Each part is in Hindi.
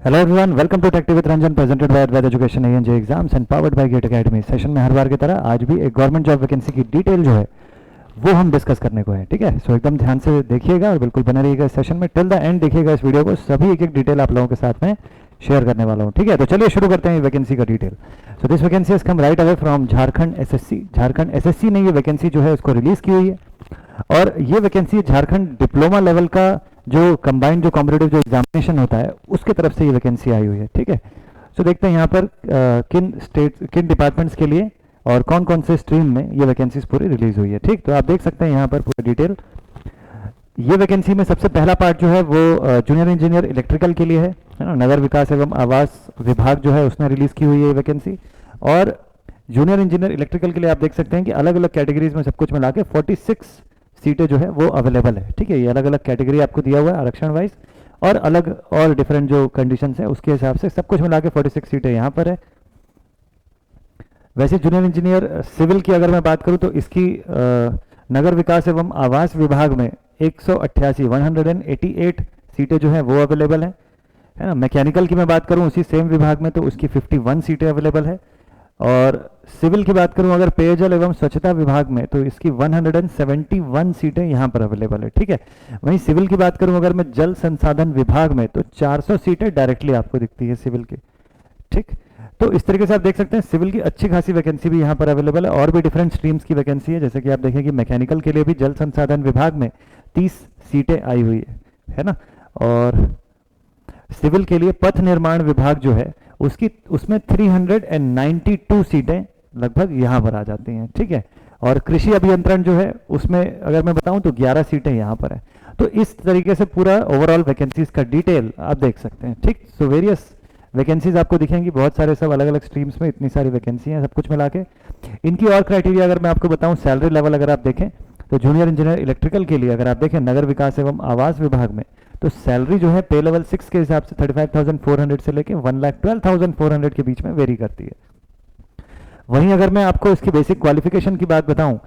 Hello everyone, welcome to tech with Ranjan, presented by Advait education ANJ exams and powered by GATE academy. Session में हर बार की तरह आज भी एक गवर्नमेंट जॉब वैकेंसी की डिटेल जो है वो हम डिस्कस करने को है। ठीक है, सो एकदम ध्यान से देखिएगा और बिल्कुल बने रहिएगा इस सेशन में, टिल द एंड देखिएगा इस वीडियो को। सभी एक एक डिटेल आप लोगों के साथ में शेयर करने वाला हूँ। ठीक है, तो चलिए शुरू करते हैं वैकेंसी का detail. So this vacancy has come right away from Jharkhand SSC. Jharkhand SSC ने ये वैकेंसी जो है उसको रिलीज की हुई है और ये वैकेंसी झारखंड डिप्लोमा लेवल का जो कंबाइंड जो कॉम्पिटिटिव जो एग्जामिनेशन होता है उसके तरफ से ये वैकेंसी आई हुई है। ठीक है, सो देखते हैं यहाँ पर किन डिपार्टमेंट्स के लिए और कौन कौन से स्ट्रीम में ये वैकेंसीज पूरी रिलीज हुई है। ठीक, तो आप देख सकते हैं यहाँ पर पूरी डिटेल। ये वैकेंसी में सबसे पहला पार्ट जो है वो जूनियर इंजीनियर इलेक्ट्रिकल के लिए है ना। नगर विकास एवं आवास विभाग जो है उसने रिलीज की हुई है ये वैकेंसी। और जूनियर इंजीनियर इलेक्ट्रिकल के लिए आप देख सकते हैं कि अलग अलग कैटेगरीज में सब कुछ मिला के 46 सीटें जो है वो अवेलेबल है। ठीक है, ये अलग अलग कैटेगरी आपको दिया हुआ है आरक्षण वाइज और अलग और डिफरेंट जो कंडीशंस है उसके हिसाब से सब कुछ मिला के 46 सीटें यहाँ पर है। वैसे जूनियर इंजीनियर सिविल की अगर मैं बात करूँ तो इसकी नगर विकास एवं आवास विभाग में 188 सीटें जो है वो अवेलेबल है ना। मैकेनिकल की मैं बात करूँ उसी सेम विभाग में तो उसकी 51 सीटें अवेलेबल है। और सिविल की बात करूं अगर पेयजल एवं स्वच्छता विभाग में तो इसकी 171 सीटें यहां पर अवेलेबल है। ठीक है, वहीं सिविल की बात करूं अगर मैं जल संसाधन विभाग में तो 400 सीटें डायरेक्टली आपको दिखती है सिविल की। ठीक, तो इस तरीके से आप देख सकते हैं सिविल की अच्छी खासी वैकेंसी भी यहाँ पर अवेलेबल है और भी डिफरेंट स्ट्रीम्स की वैकेंसी है। जैसे कि आप देखें कि मैकेनिकल के लिए भी जल संसाधन विभाग में 30 सीटें आई हुई है ना। और सिविल के लिए पथ निर्माण विभाग जो है उसमें 392 सीटें लगभग यहाँ पर आ जाती हैं। ठीक है, और कृषि अभियंत्रण जो है उसमें अगर मैं बताऊं तो 11 सीटें यहाँ पर है। तो इस तरीके से पूरा ओवरऑल वैकेंसीज का डिटेल आप देख सकते हैं। ठीक, सो वेरियस वैकेंसीज आपको दिखेंगी, बहुत सारे सब अलग अलग स्ट्रीम्स में इतनी सारी वैकेंसी हैं सब कुछ मिला के। इनकी और क्राइटेरिया अगर मैं आपको बताऊं, सैलरी लेवल अगर आप देखें तो जूनियर इंजीनियर इलेक्ट्रिकल के लिए अगर आप देखें नगर विकास एवं आवास विभाग में तो सैलरी जो है पे लेवल 6 के हिसाब से 35,400 से लेके 1,12,400 के बीच में वेरी करती है। वहीं अगर मैं आपको इसकी बेसिक क्वालिफिकेशन की बात बताऊं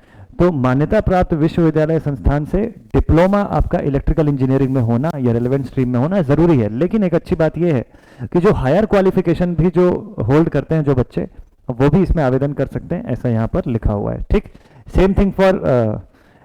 तो मान्यता प्राप्त विश्वविद्यालय संस्थान से डिप्लोमा आपका इलेक्ट्रिकल इंजीनियरिंग में होना या रेलेवेंट स्ट्रीम में होना जरूरी है। लेकिन एक अच्छी बात यह है कि जो हायर क्वालिफिकेशन भी जो होल्ड करते हैं जो बच्चे वो भी इसमें आवेदन कर सकते हैं, ऐसा यहाँ पर लिखा हुआ है। ठीक, same thing for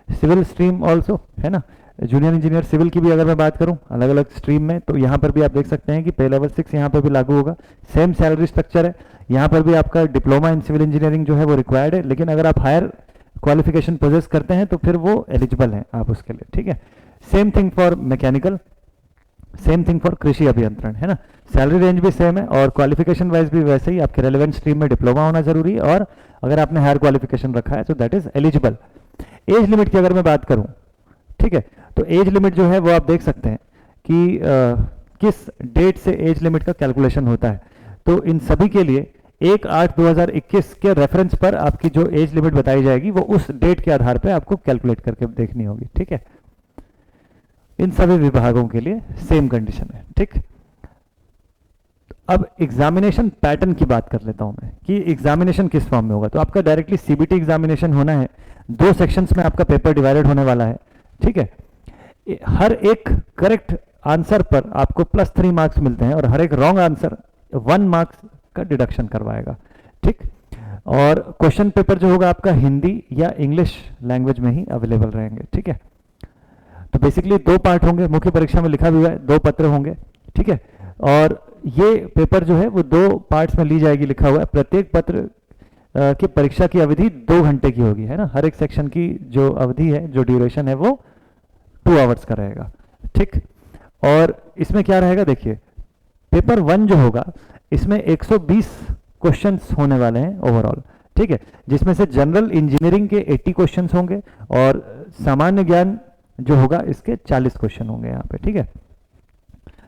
civil stream also है ना। जूनियर इंजीनियर सिविल की भी अगर मैं बात करूं अलग अलग स्ट्रीम में तो यहाँ पर भी आप देख सकते हैं कि पे लेवल 6 यहाँ पर भी लागू होगा। सेम सैलरी स्ट्रक्चर है, यहाँ पर भी आपका डिप्लोमा इन सिविल इंजीनियरिंग जो है वो रिक्वायर्ड है। लेकिन अगर आप हायर क्वालिफिकेशन पोजेस करते हैं तो फिर वो एलिजिबल हैं आप उसके लिए। ठीक है, same thing for mechanical, same thing for कृषि अभियंत्रण है ना। सैलरी रेंज भी सेम है और क्वालिफिकेशन वाइज भी वैसे ही आपके रेलेवेंट स्ट्रीम में डिप्लोमा होना जरूरी है और अगर आपने हायर क्वालिफिकेशन रखा है तो that is eligible. Age limit की अगर मैं बात करूं, ठीक है, तो एज लिमिट जो है वो आप देख सकते हैं कि किस डेट से एज लिमिट का कैलकुलेशन होता है। तो इन सभी के लिए 1/8/2021 के रेफरेंस पर आपकी जो एज लिमिट बताई जाएगी वो उस डेट के आधार पर आपको कैलकुलेट करके देखनी होगी। ठीक है, इन सभी विभागों के लिए सेम कंडीशन है। ठीक, अब एग्जामिनेशन पैटर्न की बात कर लेता हूं मैं कि एग्जामिनेशन किस फॉर्म में होगा। तो आपका डायरेक्टली सीबीटी एग्जामिनेशन होना है, 2 सेक्शंस में आपका पेपर डिवाइडेड होने वाला है। ठीक है, हर एक करेक्ट आंसर पर आपको +3 मार्क्स मिलते हैं और हर एक रॉन्ग आंसर 1 मार्क्स का डिडक्शन करवाएगा। ठीक, और क्वेश्चन पेपर जो होगा आपका हिंदी या इंग्लिश लैंग्वेज में ही अवेलेबल रहेंगे। ठीक है, तो बेसिकली 2 पार्ट होंगे, मुख्य परीक्षा में लिखा भी हुआ है 2 पत्र होंगे। ठीक है, और ये पेपर जो है वो 2 पार्ट्स में ली जाएगी, लिखा हुआ है। प्रत्येक पत्र की परीक्षा की अवधि 2 घंटे की होगी है ना। हर एक सेक्शन की जो अवधि है, जो ड्यूरेशन है वो 2 आवर्स का रहेगा। ठीक, और इसमें क्या रहेगा देखिए, पेपर 1 जो होगा इसमें 120 क्वेश्चंस होने वाले हैं ओवरऑल। ठीक है, जिसमें से जनरल इंजीनियरिंग के 80 क्वेश्चंस होंगे और सामान्य ज्ञान जो होगा इसके 40 क्वेश्चन होंगे यहाँ पे। ठीक है,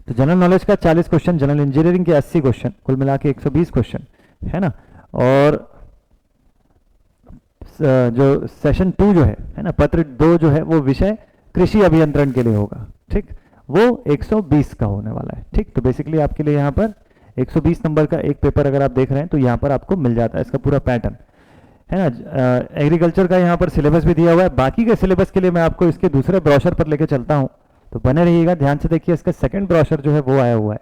तो जनरल नॉलेज का 40 क्वेश्चन, जनरल इंजीनियरिंग के 80 क्वेश्चन, कुल मिला के 120 क्वेश्चन है ना। और जो सेशन 2 जो है ना, पत्र 2 जो है वो विषय कृषि अभियंत्रण के लिए होगा। ठीक, वो 120 का होने वाला है। ठीक, तो बेसिकली आपके लिए यहाँ पर 120 नंबर का एक पेपर अगर आप देख रहे हैं तो यहाँ पर आपको मिल जाता है इसका पूरा पैटर्न है ना। एग्रीकल्चर का यहाँ पर सिलेबस भी दिया हुआ है। बाकी के सिलेबस के लिए मैं आपको इसके दूसरे ब्रोशर पर लेके चलता हूँ, तो बने रहिएगा, ध्यान से देखिए। इसका सेकंड ब्रोशर जो है वो आया हुआ है।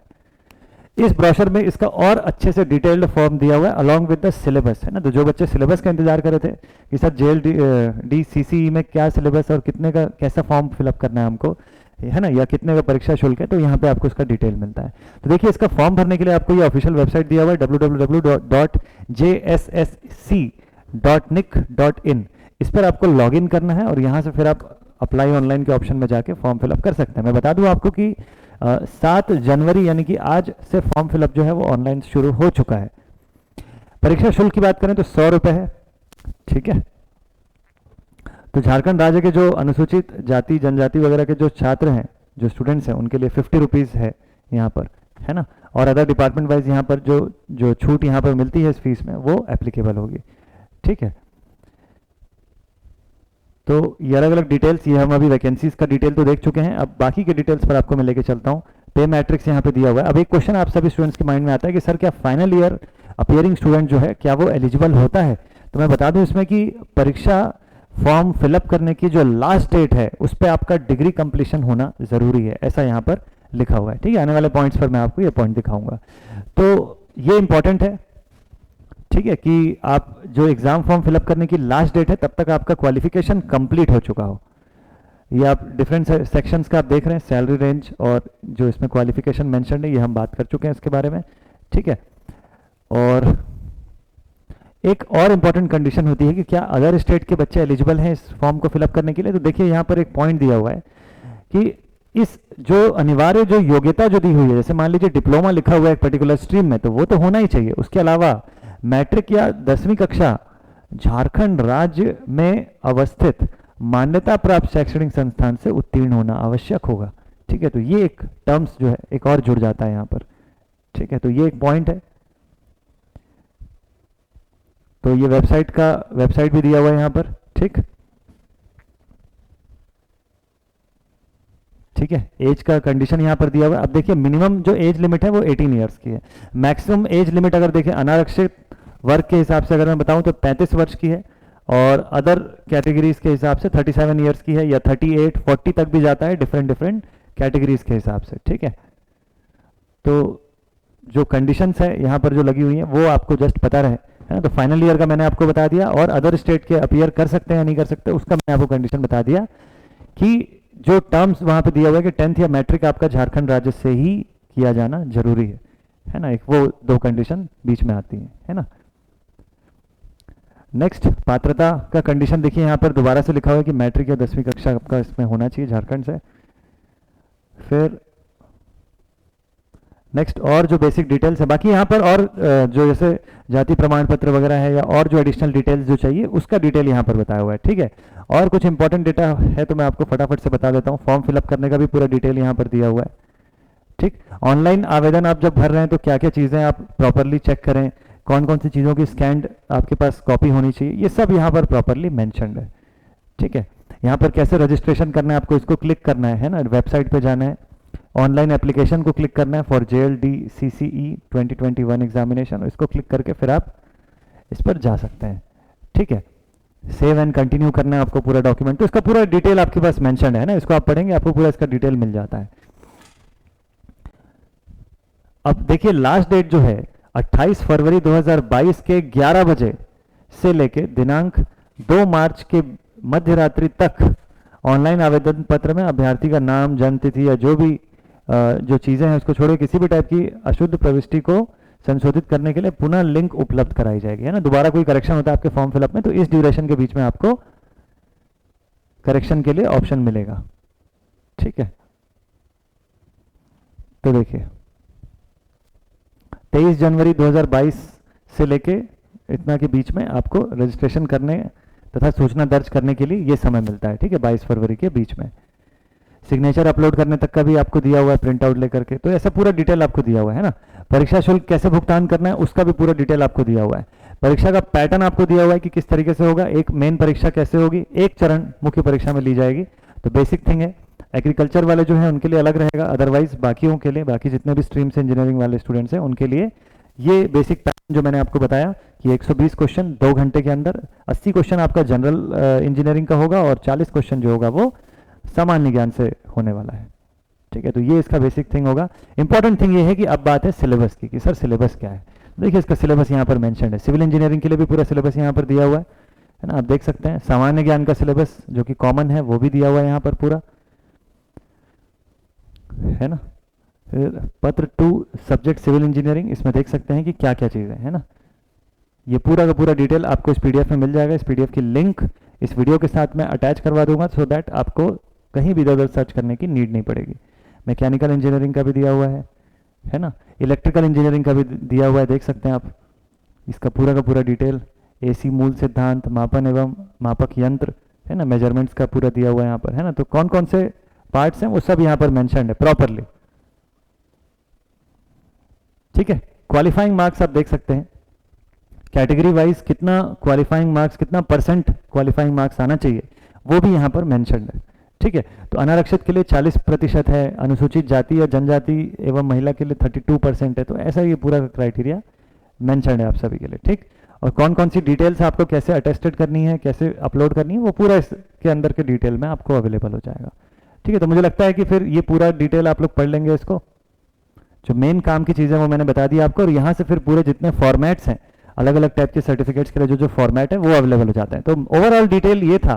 इस ब्रोशर में इसका और अच्छे से डिटेल्ड फॉर्म दिया हुआ है अलॉन्ग विद द सिलेबस, है ना। तो जो बच्चे सिलेबस का इंतजार कर रहे थे कि सर JLD में क्या सिलेबस और कितने का कैसा फॉर्म फिलअप करना है हमको, है ना, या कितने का परीक्षा शुल्क है, तो यहाँ पे आपको इसका डिटेल मिलता है। तो देखिए इसका फॉर्म भरने के लिए आपको ये ऑफिशियल वेबसाइट दिया हुआ है www.jssc.nic.in। इस पर आपको लॉगिन करना है और यहाँ से फिर आप अप्लाई ऑनलाइन के ऑप्शन में जाके फॉर्म फिलअप कर सकते हैं। मैं बता दूं आपको कि 7 जनवरी यानी कि आज से फॉर्म फिलअप जो है वो ऑनलाइन शुरू हो चुका है। परीक्षा शुल्क की बात करें तो 100 रुपये है, ठीक है। तो झारखंड राज्य के जो अनुसूचित जाति जनजाति वगैरह के जो छात्र हैं, जो स्टूडेंट्स हैं, उनके लिए 50 रुपीज़ है यहाँ पर, है ना। और अदर डिपार्टमेंट वाइज यहाँ पर जो छूट यहाँ पर मिलती है इस फीस में वो एप्लीकेबल होगी, ठीक है। तो ये अलग अलग डिटेल्स, ये हम अभी वैकेंसीज का डिटेल तो देख चुके हैं। अब बाकी के डिटेल्स पर आपको मैं लेके चलता हूँ। पे मैट्रिक्स यहाँ पे दिया हुआ है। अब एक क्वेश्चन आप सभी स्टूडेंट्स के माइंड में आता है कि सर क्या फाइनल ईयर अपियरिंग स्टूडेंट जो है क्या वो एलिजिबल होता है। तो मैं बता दूं इसमें कि परीक्षा फॉर्म फिलअप करने की जो लास्ट डेट है उस पर आपका डिग्री कंप्लीशन होना जरूरी है, ऐसा यहाँ पर लिखा हुआ है, ठीक है। आने वाले पॉइंट्स पर मैं आपको ये पॉइंट दिखाऊंगा। तो ये इंपॉर्टेंट है, ठीक है, कि आप जो एग्जाम फॉर्म फिलअप करने की लास्ट डेट है तब तक आपका क्वालिफिकेशन कंप्लीट हो चुका हो। ये आप डिफरेंट सेक्शंस का आप देख रहे हैं, सैलरी रेंज और जो इसमें क्वालिफिकेशन मेंशन है ये हम बात कर चुके हैं इसके बारे में, ठीक है। और एक और इंपॉर्टेंट कंडीशन होती है कि क्या अदर स्टेट के बच्चे एलिजिबल हैं इस फॉर्म को फिलअप करने के लिए। तो देखिए यहाँ पर एक पॉइंट दिया हुआ है कि इस जो अनिवार्य जो योग्यता जो दी हुई है, जैसे मान लीजिए डिप्लोमा लिखा हुआ है एक पर्टिकुलर स्ट्रीम में, तो वो तो होना ही चाहिए। उसके अलावा मैट्रिक या 10वीं कक्षा झारखंड राज्य में अवस्थित मान्यता प्राप्त शैक्षणिक संस्थान से उत्तीर्ण होना आवश्यक होगा, ठीक है। तो ये एक टर्म्स जो है एक और जुड़ जाता है यहाँ पर, ठीक है। तो ये एक पॉइंट है। तो ये वेबसाइट भी दिया हुआ है यहाँ पर, ठीक है। एज का कंडीशन यहाँ पर दिया हुआ है। अब देखिए मिनिमम जो एज लिमिट है वो 18 ईयर्स की है। मैक्सिमम एज लिमिट अगर देखें अनारक्षित वर्ग के हिसाब से अगर मैं बताऊं तो 35 वर्ष की है, और अदर कैटेगरीज के हिसाब से 37 ईयर्स की है, या 38 40 तक भी जाता है, डिफरेंट कैटेगरीज के हिसाब से, ठीक है। तो जो कंडीशंस है यहाँ पर जो लगी हुई है वो आपको जस्ट पता रहे, है ना। तो फाइनल ईयर का मैंने आपको बता दिया, और अदर स्टेट के अपीयर कर सकते हैं या नहीं कर सकते उसका मैंने आपको कंडीशन बता दिया कि जो टर्म्स वहां पे दिया हुआ है कि 10th या मैट्रिक आपका झारखंड राज्य से ही किया जाना जरूरी है ना। एक वो 2 कंडीशन बीच में आती है ना। नेक्स्ट पात्रता का कंडीशन देखिए यहाँ पर दोबारा से लिखा हुआ है कि मैट्रिक या 10वीं कक्षा आपका इसमें होना चाहिए झारखंड से। फिर नेक्स्ट और जो बेसिक डिटेल्स है, बाकी यहाँ पर और जो जैसे जाति प्रमाण पत्र वगैरह है या और जो एडिशनल डिटेल्स जो चाहिए उसका डिटेल यहाँ पर बताया हुआ है, ठीक है। और कुछ इंपॉर्टेंट डेटा है तो मैं आपको फटाफट से बता देता हूँ। फॉर्म फिलअप करने का भी पूरा डिटेल यहाँ पर दिया हुआ है, ठीक। ऑनलाइन आवेदन आप जब भर रहे हैं तो क्या क्या चीज़ें आप प्रॉपरली चेक करें, कौन कौन सी चीज़ों की स्कैंड आपके पास कॉपी होनी चाहिए, ये सब यहाँ पर प्रॉपरली मैंशनड है, ठीक है। यहाँ पर कैसे रजिस्ट्रेशन करना है, आपको इसको क्लिक करना है ना, वेबसाइट पे जाना है, ऑनलाइन एप्लीकेशन को क्लिक करना है फॉर JLD CCE 2021 एग्जामिनेशन, इसको क्लिक करके फिर आप इस पर जा सकते हैं, ठीक है। सेव एंड कंटिन्यू करना है आपको पूरा डॉक्यूमेंट, तो इसका पूरा डिटेल आपके पास मेंशन है ना, इसको आप पढ़ेंगे आपको पूरा इसका डिटेल मिल जाता है। अब देखिए लास्ट डेट जो है 28 फरवरी 2022 के 11 बजे से लेके दिनांक 2 मार्च के मध्य रात्रि तक ऑनलाइन आवेदन पत्र में अभ्यर्थी का नाम, जन्म तिथि या जो भी जो चीजें हैं उसको छोड़े किसी भी टाइप की अशुद्ध प्रविष्टि को संशोधित करने के लिए पुनः लिंक उपलब्ध कराई जाएगी, है ना। दोबारा कोई करेक्शन होता है आपके फॉर्म फिलअप में तो इस ड्यूरेशन के बीच में आपको करेक्शन के लिए ऑप्शन मिलेगा, ठीक है। तो देखिए 23 जनवरी 2022 से लेके इतना के बीच में आपको रजिस्ट्रेशन करने तथा सूचना दर्ज करने के लिए ये समय मिलता है, ठीक है। 22 फरवरी के बीच में सिग्नेचर अपलोड करने तक का भी आपको दिया हुआ है प्रिंट आउट लेकर के, तो ऐसा पूरा डिटेल आपको दिया हुआ है ना। परीक्षा शुल्क कैसे भुगतान करना है उसका भी पूरा डिटेल आपको दिया हुआ है। परीक्षा का पैटर्न आपको दिया हुआ है कि किस तरीके से होगा, एक मेन परीक्षा कैसे होगी, एक चरण मुख्य परीक्षा में ली जाएगी, तो बेसिक थिंग है। एग्रीकल्चर वाले जो है उनके लिए अलग रहेगा, अदरवाइज बाकियों के लिए, बाकी जितने भी स्ट्रीम से इंजीनियरिंग वाले स्टूडेंट्स हैं उनके लिए ये बेसिक पैटर्न जो मैंने आपको बताया कि 120 क्वेश्चन 2 घंटे के अंदर, 80 क्वेश्चन आपका जनरल इंजीनियरिंग का होगा और 40 क्वेश्चन जो होगा वो सामान्य ज्ञान से होने वाला है, ठीक है, तो ये इसका बेसिक थिंग होगा। इंपॉर्टेंट थिंग ये है कि अब बात है सिलेबस की, कि सर सिलेबस क्या है। देखिए इसका सिलेबस यहाँ पर मेंशन है, सिविल इंजीनियरिंग के लिए भी पूरा सिलेबस यहाँ पर दिया हुआ है ना, आप देख सकते हैं। सामान्य ज्ञान का सिलेबस जो कि कॉमन है वो भी दिया हुआ है यहाँ पर पूरा, है ना। पत्र 2 सब्जेक्ट सिविल इंजीनियरिंग, इसमें देख सकते हैं कि क्या क्या चीज़ें है ना। ये पूरा का पूरा डिटेल आपको इस पीडीएफ में मिल जाएगा। इस पीडीएफ की लिंक इस वीडियो के साथ मैं अटैच करवा दूंगा, सो दैट आपको कहीं भी इधर सर्च करने की नीड नहीं पड़ेगी। मैकेनिकल इंजीनियरिंग का भी दिया हुआ है ना। इलेक्ट्रिकल इंजीनियरिंग का भी दिया हुआ है, देख सकते हैं आप इसका पूरा का पूरा डिटेल। एसी मूल सिद्धांत, मापन एवं मापक यंत्र, है ना, मेजरमेंट्स का पूरा दिया हुआ है यहाँ पर, है ना। तो कौन कौन से पार्ट्स हैं वो सब यहाँ पर मेंशन्ड है प्रॉपरली, ठीक है। क्वालिफाइंग मार्क्स आप देख सकते हैं, कैटेगरी वाइज कितना क्वालिफाइंग मार्क्स, कितना परसेंट क्वालिफाइंग मार्क्स आना चाहिए वो भी यहाँ पर मेंशन्ड है, ठीक है। तो अनारक्षित के लिए 40% है, अनुसूचित जाति या जनजाति एवं महिला के लिए 32% है। तो ऐसा ये पूरा क्राइटेरिया मेंशन्ड है आप सभी के लिए, ठीक। और कौन कौन सी डिटेल्स आपको कैसे अटेस्टेड करनी है, कैसे अपलोड करनी है, वो पूरा इसके अंदर के डिटेल में आपको अवेलेबल हो जाएगा, ठीक है। तो मुझे लगता है कि फिर ये पूरा डिटेल आप लोग पढ़ लेंगे, इसको जो मेन काम की चीज़ें वो मैंने बता दी आपको। और यहाँ से फिर पूरे जितने फॉर्मेट्स हैं अलग अलग टाइप के सर्टिफिकेट्स के लिए जो जो फॉर्मेट है वो अवेलेबल हो जाते हैं। तो ओवरऑल डिटेल ये था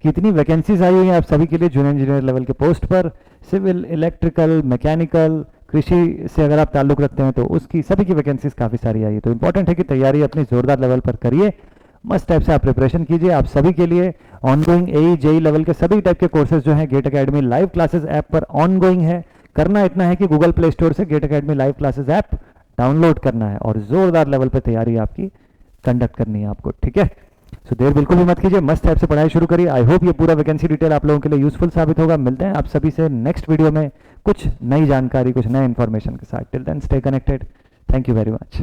कि इतनी वैकेंसीज आई हुई हैं आप सभी के लिए जूनियर इंजीनियर लेवल के पोस्ट पर, सिविल, इलेक्ट्रिकल, मैकेनिकल, कृषि से अगर आप ताल्लुक रखते हैं तो उसकी सभी की वैकेंसीज काफ़ी सारी आई है। तो इंपॉर्टेंट है कि तैयारी अपनी जोरदार लेवल पर करिए, मस्त टाइप से आप प्रिपरेशन कीजिए। आप सभी के लिए ऑनगोइंग एई जेई लेवल के सभी टाइप के कोर्सेज जो है GATE academy live classes app पर ऑनगोइंग है। करना इतना है कि गूगल प्ले स्टोर से GATE academy live classes app download करना है और जोरदार लेवल पर तैयारी आपकी कंडक्ट करनी है आपको, ठीक है। सो देर बिल्कुल भी मत कीजिए, मस्त टाइप से पढ़ाई शुरू करिए। आई होप ये पूरा वैकेंसी डिटेल आप लोगों के लिए यूजफुल साबित होगा। मिलते हैं आप सभी से नेक्स्ट वीडियो में कुछ नई जानकारी, कुछ नए इंफॉर्मेशन के साथ। Till then stay connected, thank you very much.